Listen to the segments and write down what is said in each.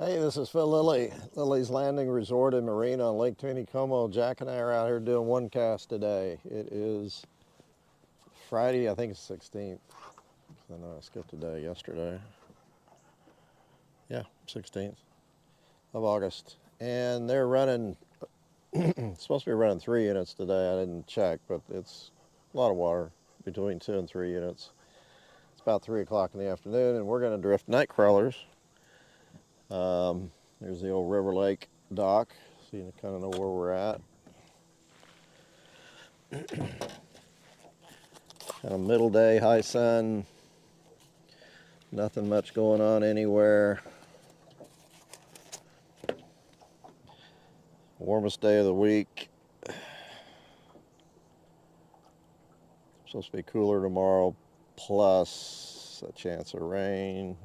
Hey, this is Phil Lilley, Lilley's Landing Resort in Marina on Lake Taneycomo. Jack and I are out here doing one cast today. It is Friday, I think it's 16th. I know I skipped a day yesterday. Yeah, 16th of August. And they're running, supposed to be running 3 units today. I didn't check, but it's a lot of water, between 2 and 3 units. It's about 3 o'clock in the afternoon, and we're going to drift night crawlers. There's the old River Lake dock, so you kind of know where we're at. Kind of middle day, high sun, nothing much going on anywhere. Warmest day of the week. Supposed to be cooler tomorrow, plus a chance of rain.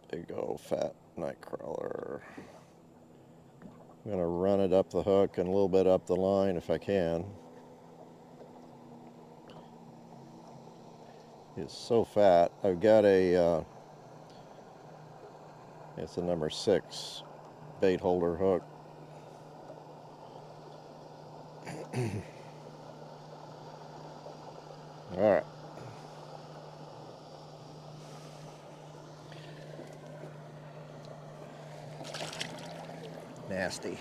Big old fat night crawler. I'm gonna run it up the hook and a little bit up the line if I can. It's so fat. I've got a, it's a number 6 bait holder hook. All right. Nasty.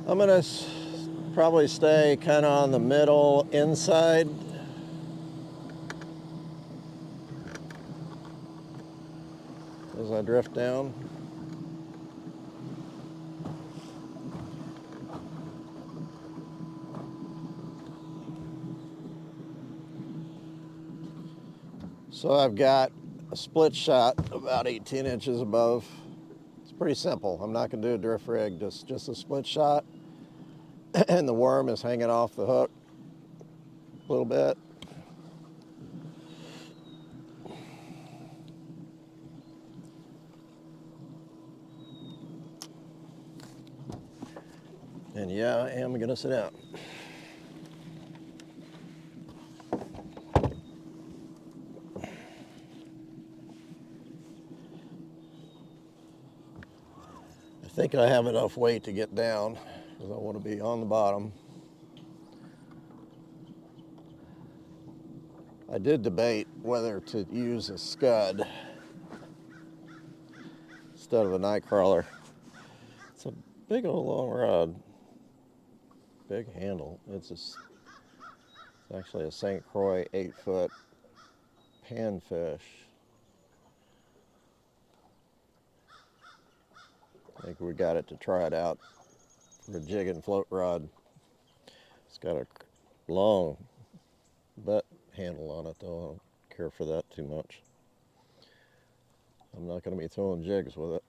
I'm gonna probably stay kind of on the middle inside. As I drift down. So I've got a split shot about 18 inches above. It's pretty simple. I'm not going to do a drift rig, just a split shot. And the worm is hanging off the hook a little bit. And yeah, I am going to sit down. I think I have enough weight to get down because I want to be on the bottom. I did debate whether to use a scud instead of a night crawler. It's a big old long rod, big handle. It's actually a St. Croix 8-foot panfish. I think we got it to try it out for a jig and float rod. It's got a long butt handle on it though. I don't care for that too much. I'm not going to be throwing jigs with it.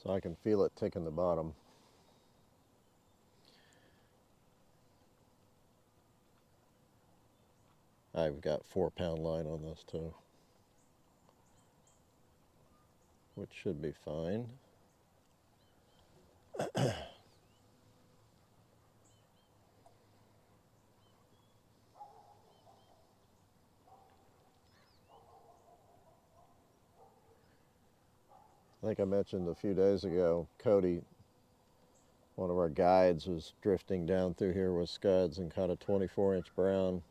So I can feel it ticking the bottom. I've got 4-pound line on this too, which should be fine. I think I mentioned a few days ago, Cody, one of our guides, was drifting down through here with scuds and caught a 24-inch brown.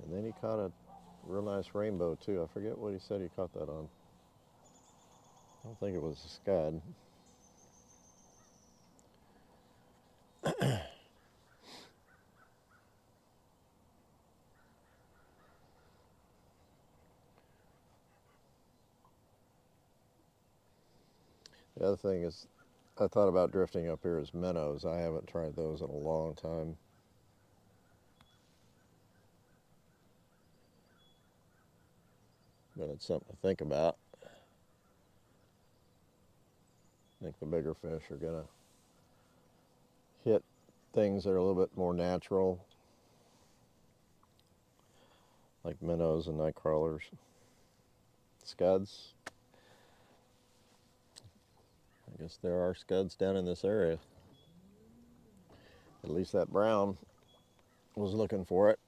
And then he caught a real nice rainbow too. I forget what he said he caught that on. I don't think it was a scud. The other thing is, I thought about drifting up here as minnows. I haven't tried those in a long time. But it's something to think about. I think the bigger fish are gonna hit things that are a little bit more natural, like minnows and night crawlers. Scuds. I guess there are scuds down in this area. At least that brown was looking for it.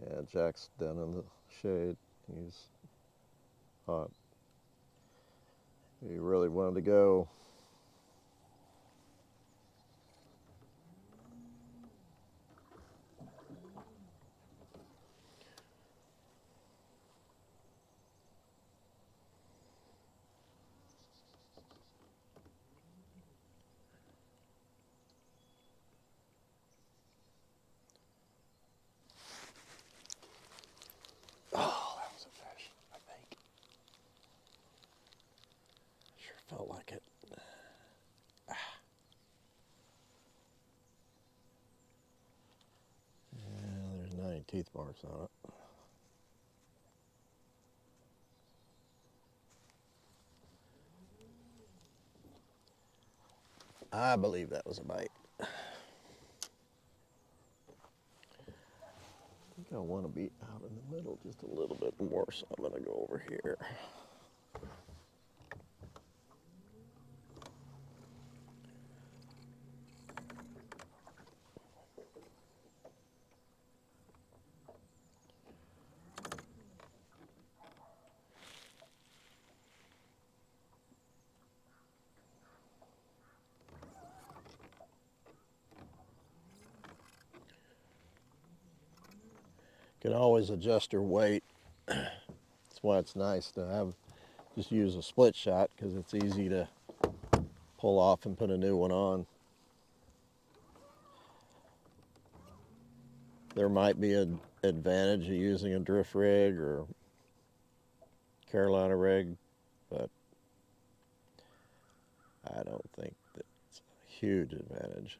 Yeah, Jack's down in the shade. He's hot. He really wanted to go. Oh, that was a fish, I think. Sure felt like it. Yeah, there's not any teeth marks on it. I believe that was a bite. I think I want to be out in the middle just a little bit more, so I'm going to go over here. You can always adjust your weight. That's why it's nice to have just use a split shot, because it's easy to pull off and put a new one on. There might be an advantage of using a drift rig or Carolina rig, but I don't think that's a huge advantage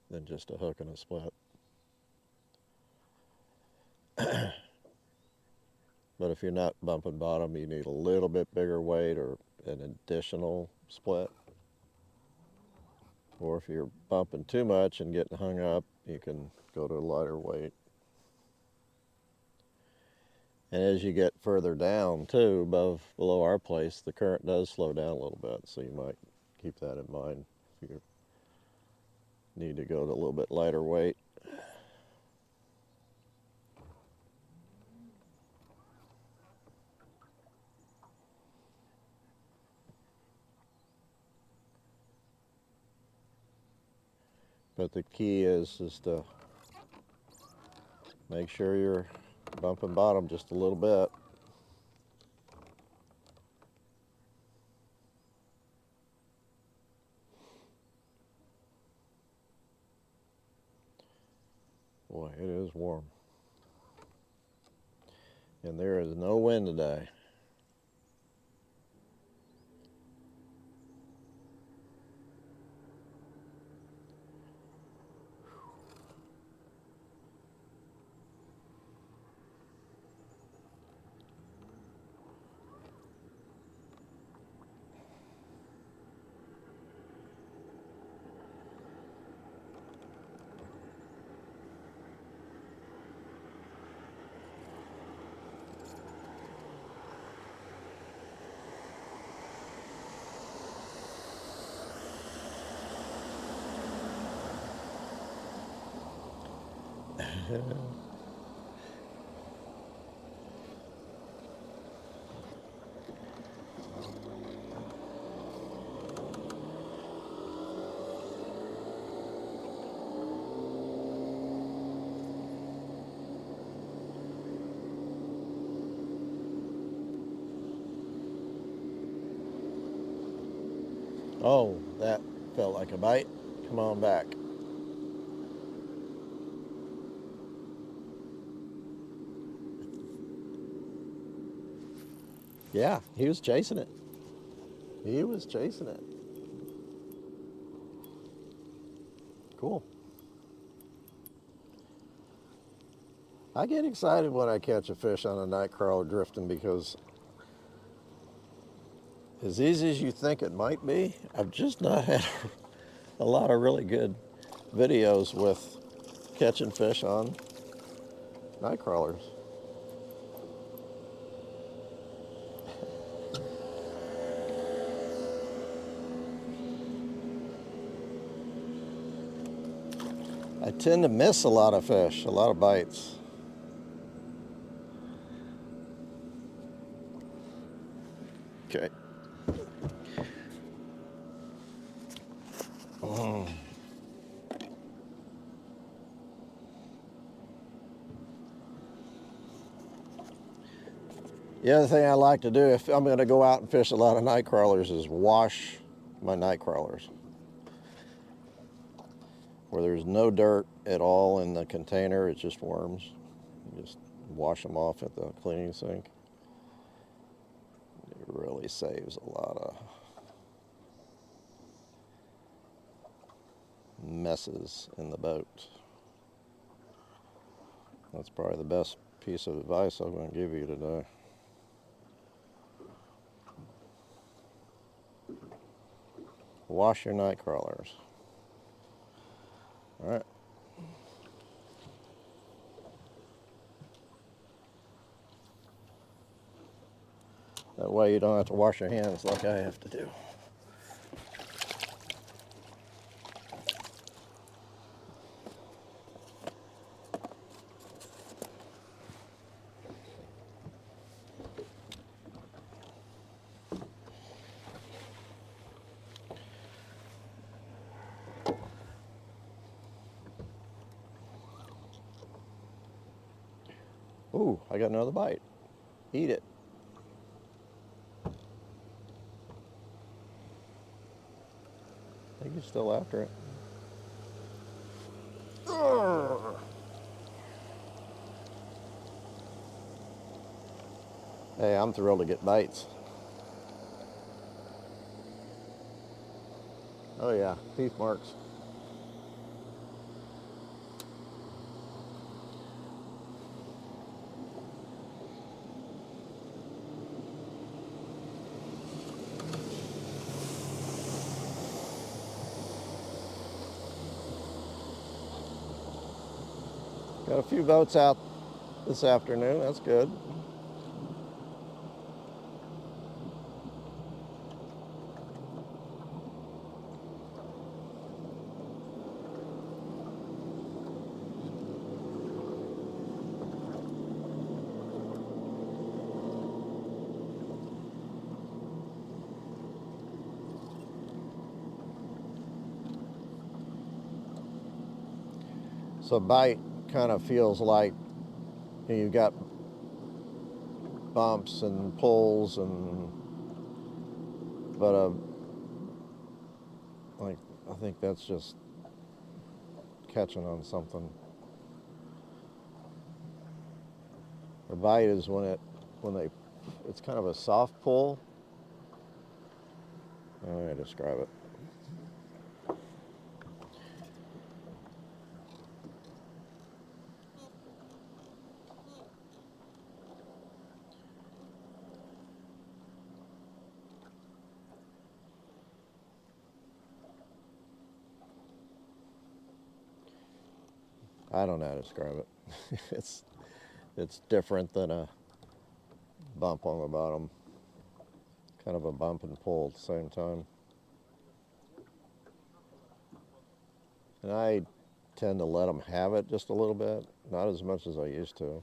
than just a hook and a split. But if you're not bumping bottom, you need a little bit bigger weight or an additional split. Or if you're bumping too much and getting hung up, you can go to a lighter weight. And as you get further down too, below our place, the current does slow down a little bit, so you might keep that in mind if you need to go to a little bit lighter weight. But the key is to make sure you're bumping bottom just a little bit. Boy, it is warm. And there is no wind today. Oh, that felt like a bite. Come on back. Yeah, he was chasing it. He was chasing it. Cool. I get excited when I catch a fish on a night crawler drifting because as easy as you think it might be, I've just not had a lot of really good videos with catching fish on night crawlers. I tend to miss a lot of fish, a lot of bites. Okay. The other thing I like to do if I'm going to go out and fish a lot of night crawlers is wash my night crawlers. Where there's no dirt at all in the container, it's just worms. You just wash them off at the cleaning sink. It really saves a lot of messes in the boat. That's probably the best piece of advice I'm going to give you today. Wash your night crawlers. All right. That way you don't have to wash your hands like I have to do. Ooh, I got another bite. Eat it. I think he's still after it. Hey, I'm thrilled to get bites. Oh yeah, teeth marks. Got a few boats out this afternoon, that's good. So bite kind of feels like you've got bumps and pulls but like I think that's just catching on something. The bite is it's kind of a soft pull. How do I describe it? I don't know how to describe it. It's different than a bump on the bottom. Kind of a bump and pull at the same time. And I tend to let them have it just a little bit, not as much as I used to.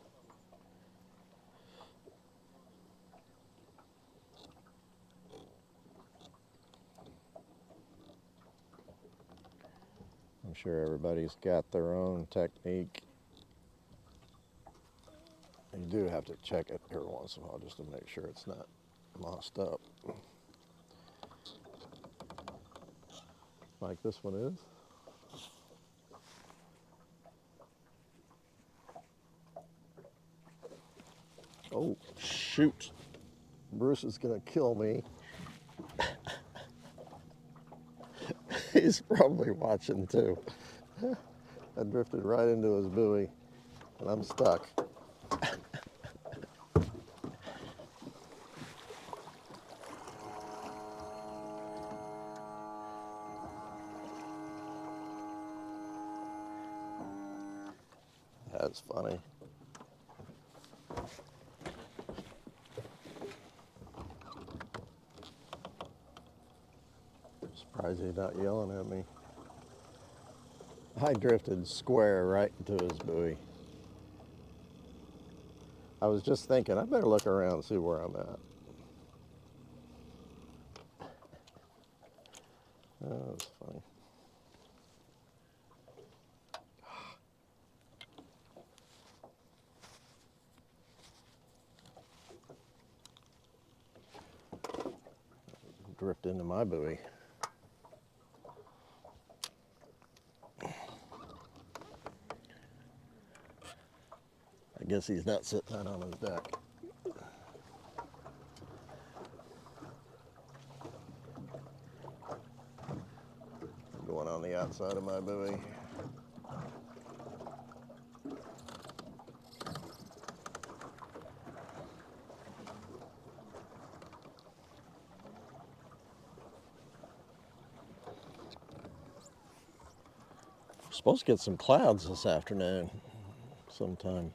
I'm sure everybody's got their own technique. You do have to check it every once in a while just to make sure it's not mossed up. Like this one is. Oh, shoot. Bruce is gonna kill me. He's probably watching too. I drifted right into his buoy, and I'm stuck. That's funny. Surprised he's not yelling at me. I drifted square right into his buoy. I was just thinking, I better look around and see where I'm at. Oh, that's funny. Drift into my buoy. I guess he's not sitting out on his deck. I'm going on the outside of my buoy. Supposed to get some clouds this afternoon sometime.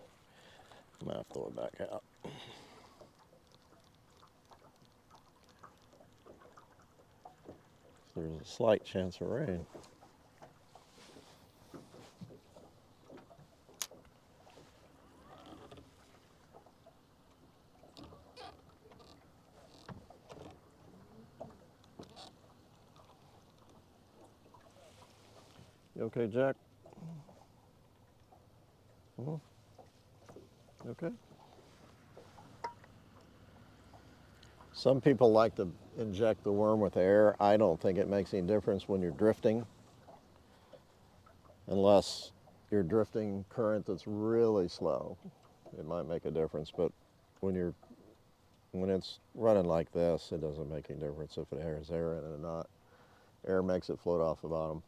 I'm gonna have to throw it back out. There's a slight chance of rain. You okay, Jack? You okay? Some people like to inject the worm with air. I don't think it makes any difference when you're drifting, unless you're drifting current that's really slow. It might make a difference, but when it's running like this, it doesn't make any difference if it has air in it or not. Air makes it float off the bottom.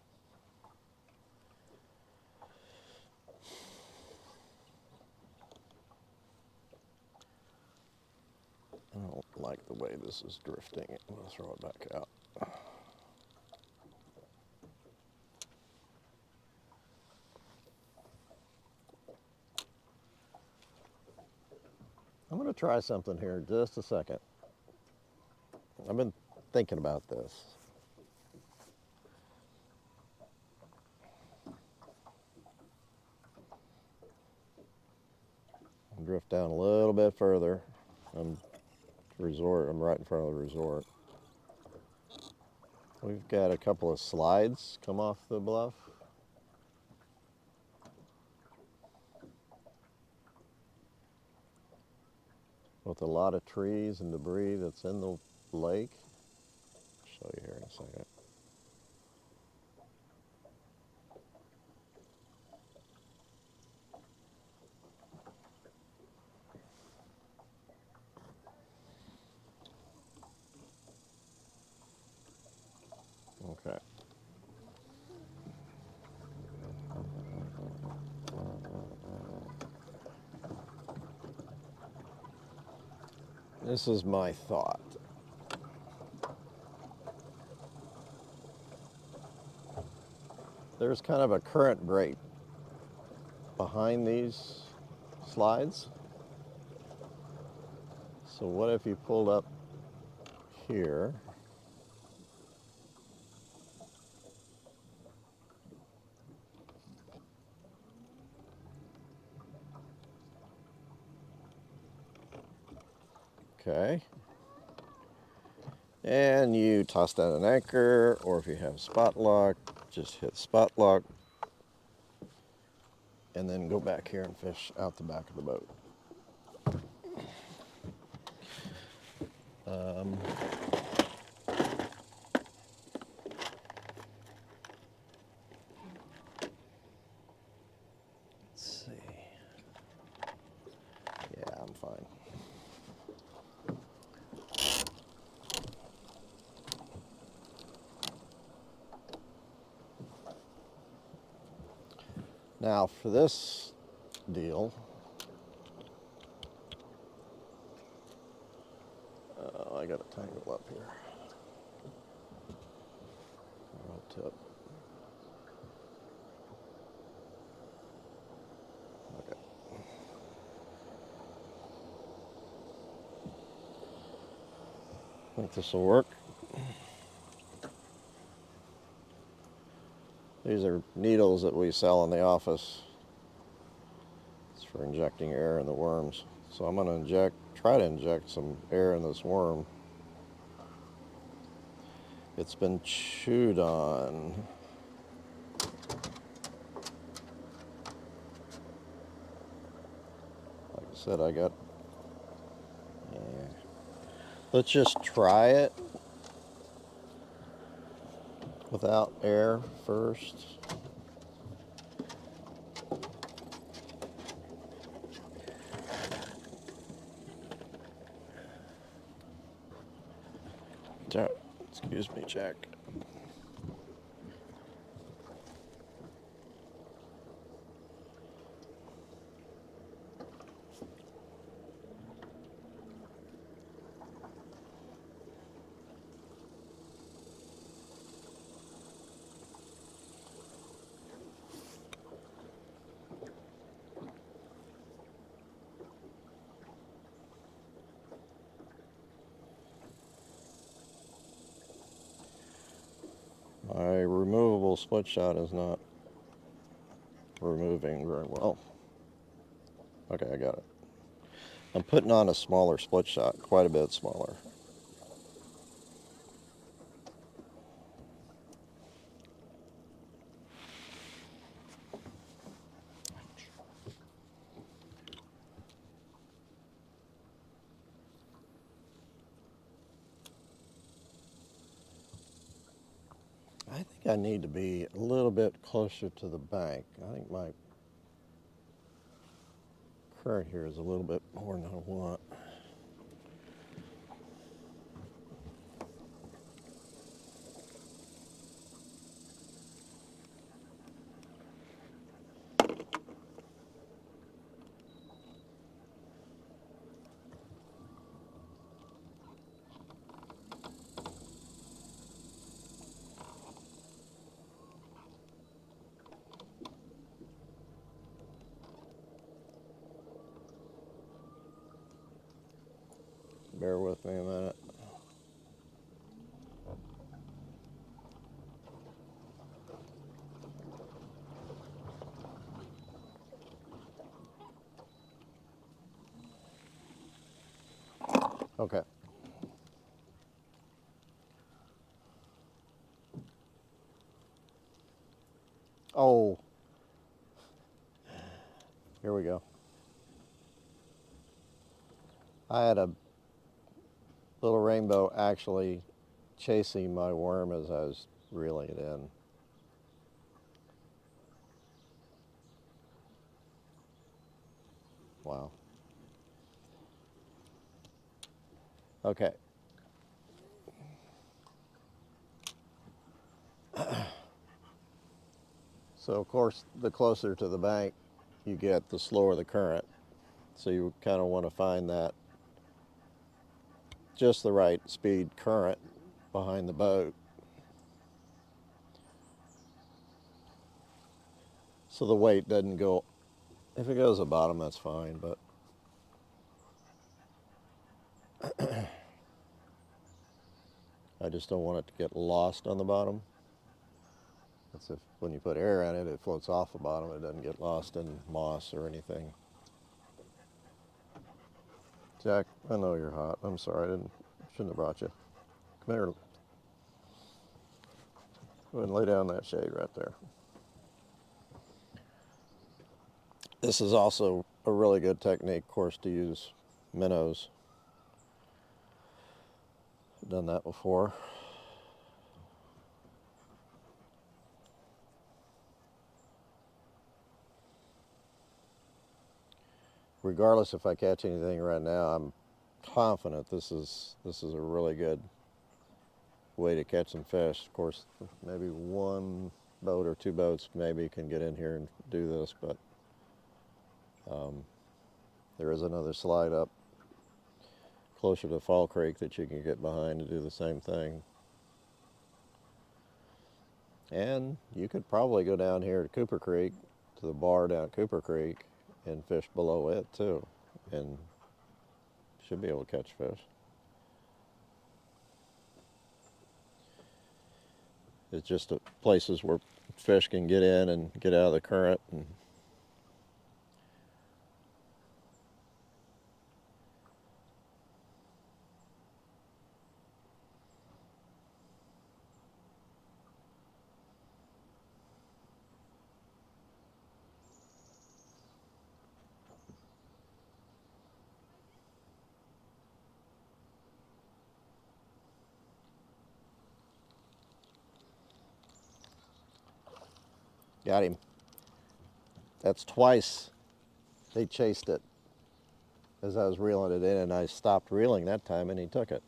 I don't like the way this is drifting. I'm going to throw it back out. I'm going to try something here in just a second. I've been thinking about this. I'll drift down a little bit further. I'm right in front of the resort. We've got a couple of slides come off the bluff. With a lot of trees and debris that's in the lake. I'll show you here in a second. Okay. This is my thought. There's kind of a current break behind these slides. So what if you pulled up here? Okay. And you toss down an anchor, or if you have spot lock, just hit spot lock, and then go back here and fish out the back of the boat. Let's see. Yeah, I'm fine. Now for this deal, I got a tangle up here. Tip. Okay. I think this will work. These are needles that we sell in the office. It's for injecting air in the worms. So I'm going to try to inject some air in this worm. It's been chewed on. Like I said, yeah. Let's just try it without air first. Excuse me, Jack. My removable split shot is not removing very well. Okay, I got it. I'm putting on a smaller split shot, quite a bit smaller. I think I need to be a little bit closer to the bank. I think my current here is a little bit more than I want. Bear with me a minute. Okay. Oh, here we go. I had a little rainbow actually chasing my worm as I was reeling it in. Wow. Okay. So of course, the closer to the bank you get, the slower the current. So you kind of want to find that just the right speed current behind the boat. So the weight doesn't go, if it goes to the bottom, that's fine, but I just don't want it to get lost on the bottom. That's if when you put air in it, it floats off the bottom. It doesn't get lost in moss or anything. Jack, I know you're hot. I'm sorry, shouldn't have brought you. Come here. Go ahead and lay down in that shade right there. This is also a really good technique, of course, to use minnows. I've done that before. Regardless if I catch anything right now, I'm confident this is a really good way to catch some fish. Of course, maybe one boat or two boats maybe can get in here and do this, but there is another slide up closer to Fall Creek that you can get behind to do the same thing. And you could probably go down here to Cooper Creek, to the bar down at Cooper Creek, and fish below it too, and should be able to catch fish. It's just places where fish can get in and get out of the current. And got him. That's twice they chased it as I was reeling it in, and I stopped reeling that time and he took it.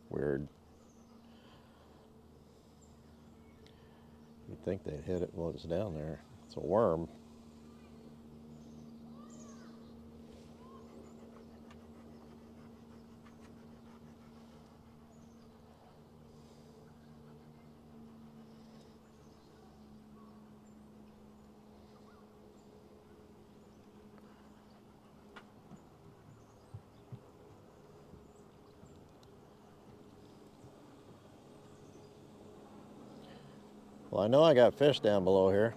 Weird. You'd think they'd hit it while it's down there. It's a worm. Well, I know I got fish down below here.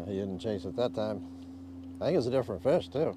He didn't chase it that time. I think it's a different fish too.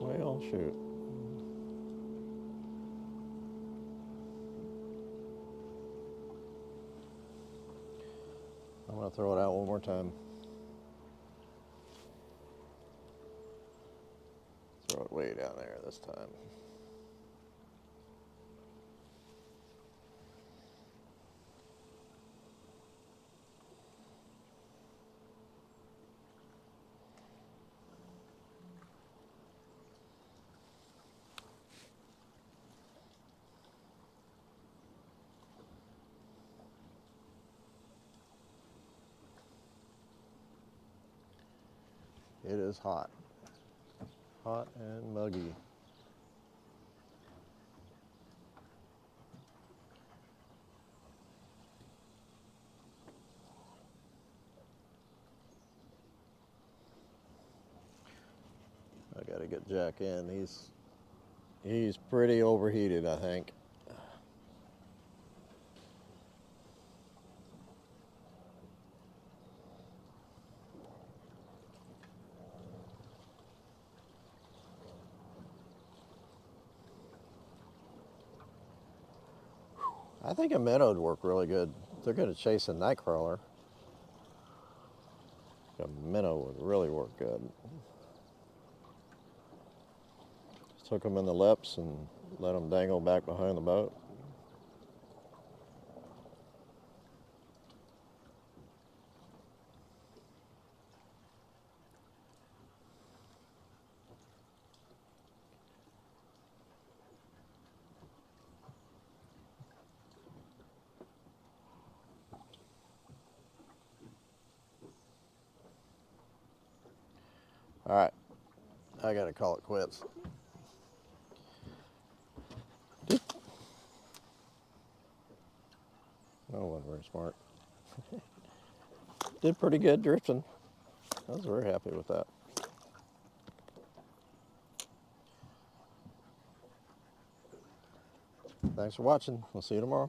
Well, shoot. I'm going to throw it out one more time. Throw it way down there this time. It is hot. Hot and muggy. I gotta get Jack in. He's pretty overheated, I think. I think a minnow would work really good. They're good at chasing nightcrawler. A minnow would really work good. Just hook them in the lips and let them dangle back behind the boat. All right, I gotta call it quits. No, wasn't very smart. Did pretty good drifting. I was very happy with that. Thanks for watching. We'll see you tomorrow.